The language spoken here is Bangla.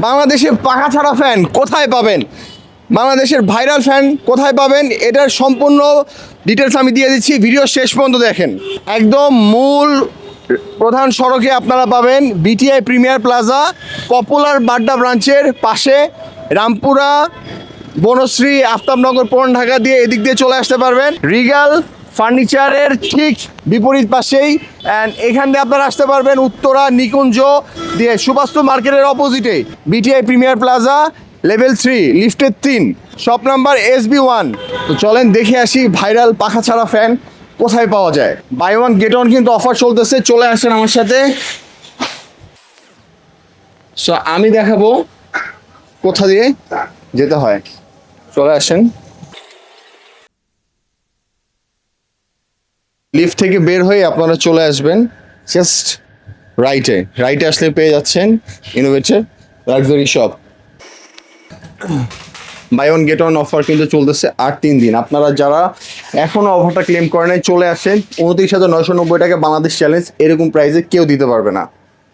বাংলাদেশের পাখা ছাড়া ফ্যান কোথায় পাবেন, বাংলাদেশের ভাইরাল ফ্যান কোথায় পাবেন, এটার সম্পূর্ণ ডিটেলস আমি দিয়ে দিচ্ছি, ভিডিও শেষ পর্যন্ত দেখেন। একদম মূল প্রধান সড়কে আপনারা পাবেন BTI premier plaza, popular Badda ব্রাঞ্চের পাশে, রামপুরা, বনশ্রী, আফতাবনগর, পুরান ঢাকা দিয়ে এদিক দিয়ে চলে আসতে পারবেন। রিগাল ফার্নিচারের ঠিক বিপরীত পাশেই, অ্যান্ড এখান দিয়ে আপনারা আসতে পারবেন উত্তরা নিকুঞ্জ দিয়ে, সুবাস্তু মার্কেটের অপোজিটে বিটিআই প্রিমিয়ার প্লাজা, লেভেল 3, লিফটের 3, শপ নাম্বার SB1। তো চলেন দেখে আসি ভাইরাল পাখা ছাড়া ফ্যান কোথায় পাওয়া যায়। বাই ওয়ান গেট ওয়ান কিন্তু অফার চলতেছে, চলে আসেন আমার সাথে। সো আমি দেখাবো কোথা দিয়ে যেতে হয়, চলে আসেন। লিফট থেকে বের হয়ে আপনারা চলে আসবেন জাস্ট রাইটে আসলে পেয়ে যাচ্ছেন innovator luxury shop. Buy one get one offer কিন্তু চলতেছে আর 3 দিন। আপনারা যারা এখনো অফারটা ক্লেম করেন নাই চলে আসেন। 29,990 টাকা বাংলাদেশ চ্যালেঞ্জ, এরকম প্রাইসে কেউ দিতে পারবে না।